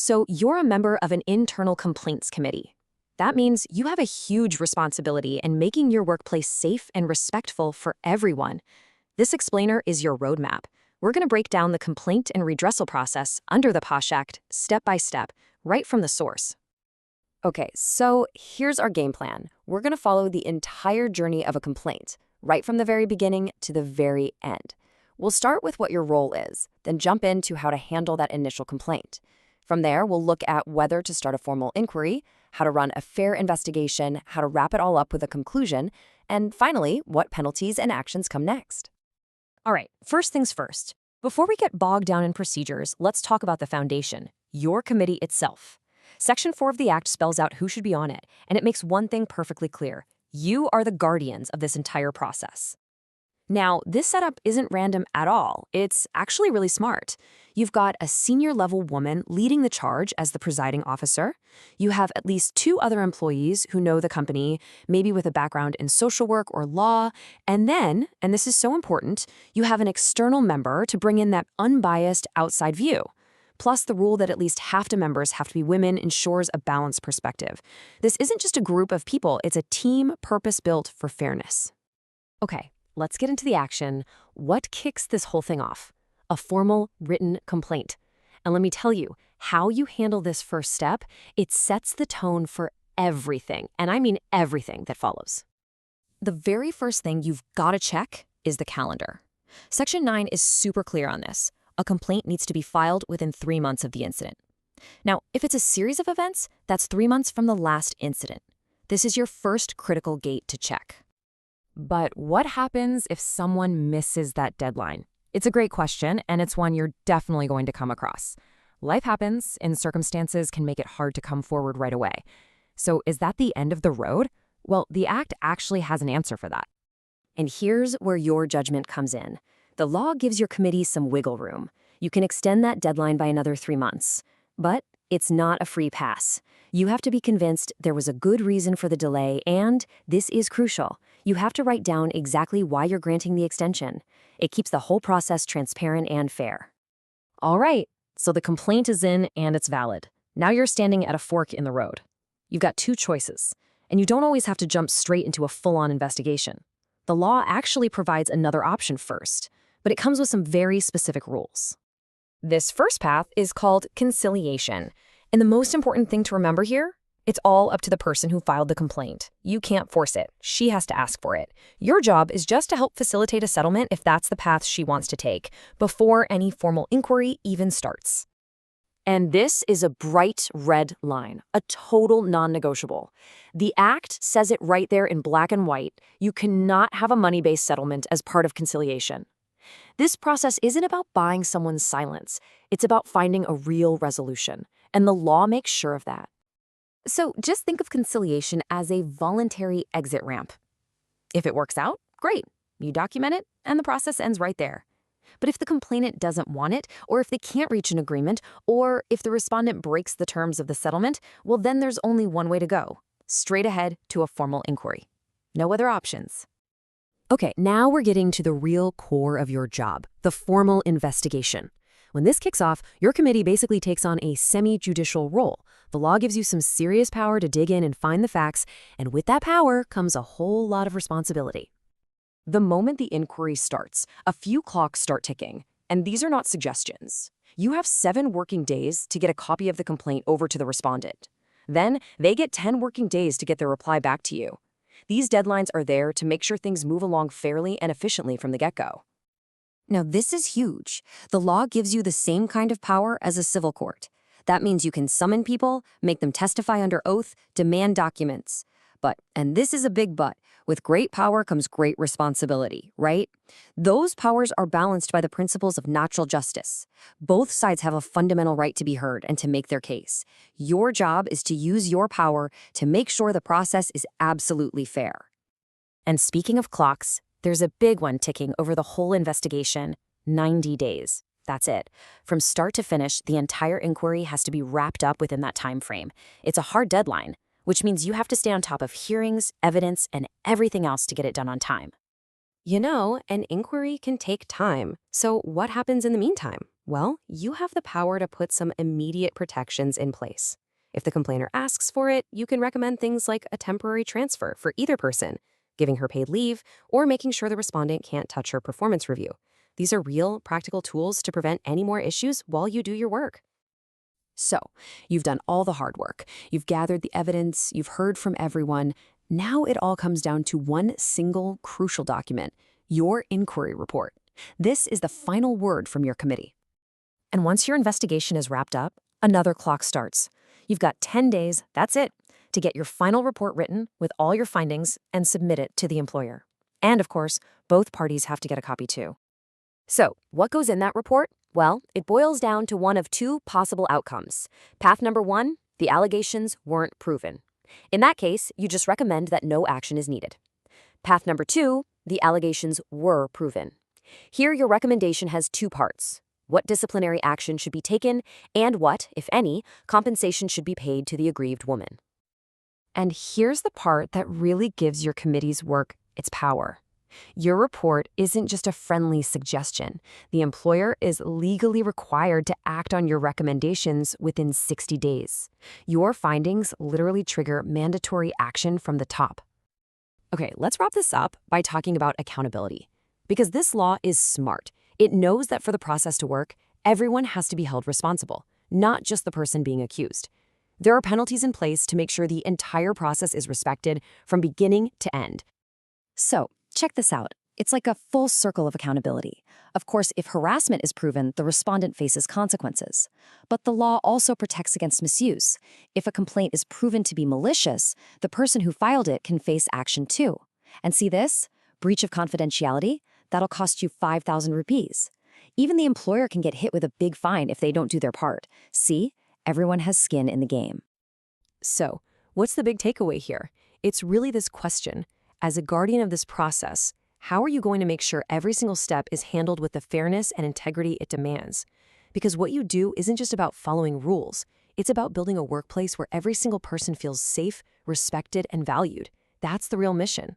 So you're a member of an internal complaints committee. That means you have a huge responsibility in making your workplace safe and respectful for everyone. This explainer is your roadmap. We're going to break down the complaint and redressal process under the POSH Act step by step, right from the source. Okay, so here's our game plan. We're going to follow the entire journey of a complaint, right from the very beginning to the very end. We'll start with what your role is, then jump into how to handle that initial complaint. From there, we'll look at whether to start a formal inquiry, how to run a fair investigation, how to wrap it all up with a conclusion, and finally, what penalties and actions come next. All right, first things first. Before we get bogged down in procedures, let's talk about the foundation, your committee itself. Section 4 of the Act spells out who should be on it, and it makes one thing perfectly clear. You are the guardians of this entire process. Now, this setup isn't random at all. It's actually really smart. You've got a senior-level woman leading the charge as the presiding officer. You have at least 2 other employees who know the company, maybe with a background in social work or law. And then, and this is so important, you have an external member to bring in that unbiased outside view. Plus, the rule that at least half the members have to be women ensures a balanced perspective. This isn't just a group of people, it's a team purpose-built for fairness. Okay, let's get into the action. What kicks this whole thing off? A formal written complaint. And let me tell you, how you handle this first step, it sets the tone for everything, and I mean everything that follows. The very first thing you've got to check is the calendar. Section 9 is super clear on this. A complaint needs to be filed within 3 months of the incident. Now, if it's a series of events, that's 3 months from the last incident. This is your first critical gate to check. But what happens if someone misses that deadline? It's a great question, and it's one you're definitely going to come across. Life happens, and circumstances can make it hard to come forward right away. So is that the end of the road? Well, the Act actually has an answer for that. And here's where your judgment comes in. The law gives your committee some wiggle room. You can extend that deadline by another 3 months. But it's not a free pass. You have to be convinced there was a good reason for the delay, and this is crucial. You have to write down exactly why you're granting the extension. It keeps the whole process transparent and fair. All right, so the complaint is in and it's valid. Now you're standing at a fork in the road. You've got 2 choices, and you don't always have to jump straight into a full-on investigation. The law actually provides another option first, but it comes with some very specific rules. This first path is called conciliation. And the most important thing to remember here, it's all up to the person who filed the complaint. You can't force it. She has to ask for it. Your job is just to help facilitate a settlement if that's the path she wants to take, before any formal inquiry even starts. And this is a bright red line, a total non-negotiable. The Act says it right there in black and white. You cannot have a money-based settlement as part of conciliation. This process isn't about buying someone's silence. It's about finding a real resolution, and the law makes sure of that. So just think of conciliation as a voluntary exit ramp. If it works out, great. You document it, and the process ends right there. But if the complainant doesn't want it, or if they can't reach an agreement, or if the respondent breaks the terms of the settlement, well, then there's only one way to go: straight ahead to a formal inquiry. No other options. Okay, now we're getting to the real core of your job, the formal investigation. When this kicks off, your committee basically takes on a semi-judicial role. The law gives you some serious power to dig in and find the facts, and with that power comes a whole lot of responsibility. The moment the inquiry starts, a few clocks start ticking, and these are not suggestions. You have 7 working days to get a copy of the complaint over to the respondent. Then they get 10 working days to get their reply back to you. These deadlines are there to make sure things move along fairly and efficiently from the get-go. Now, this is huge. The law gives you the same kind of power as a civil court. That means you can summon people, make them testify under oath, demand documents. But, and this is a big but, with great power comes great responsibility, right? Those powers are balanced by the principles of natural justice. Both sides have a fundamental right to be heard and to make their case. Your job is to use your power to make sure the process is absolutely fair. And speaking of clocks, there's a big one ticking over the whole investigation: 90 days. That's it. From start to finish, the entire inquiry has to be wrapped up within that time frame. It's a hard deadline, which means you have to stay on top of hearings, evidence, and everything else to get it done on time. You know, an inquiry can take time. So what happens in the meantime? Well, you have the power to put some immediate protections in place. If the complainant asks for it, you can recommend things like a temporary transfer for either person, giving her paid leave, or making sure the respondent can't touch her performance review. These are real, practical tools to prevent any more issues while you do your work. So, you've done all the hard work. You've gathered the evidence, you've heard from everyone. Now it all comes down to one single crucial document, your inquiry report. This is the final word from your committee. And once your investigation is wrapped up, another clock starts. You've got 10 days, that's it, to get your final report written with all your findings and submit it to the employer. And of course, both parties have to get a copy too. So, what goes in that report? Well, it boils down to one of two possible outcomes. Path number one, the allegations weren't proven. In that case, you just recommend that no action is needed. Path number two, the allegations were proven. Here, your recommendation has two parts: what disciplinary action should be taken, and what, if any, compensation should be paid to the aggrieved woman. And here's the part that really gives your committee's work its power. Your report isn't just a friendly suggestion. The employer is legally required to act on your recommendations within 60 days. Your findings literally trigger mandatory action from the top. Okay, let's wrap this up by talking about accountability. Because this law is smart. It knows that for the process to work, everyone has to be held responsible, not just the person being accused. There are penalties in place to make sure the entire process is respected from beginning to end. So, check this out. It's like a full circle of accountability. Of course, if harassment is proven, the respondent faces consequences. But the law also protects against misuse. If a complaint is proven to be malicious, the person who filed it can face action too. And see this? Breach of confidentiality? That'll cost you 5,000 rupees. Even the employer can get hit with a big fine if they don't do their part. See? Everyone has skin in the game. So, what's the big takeaway here? It's really this question. As a guardian of this process, how are you going to make sure every single step is handled with the fairness and integrity it demands? Because what you do isn't just about following rules. It's about building a workplace where every single person feels safe, respected, and valued. That's the real mission.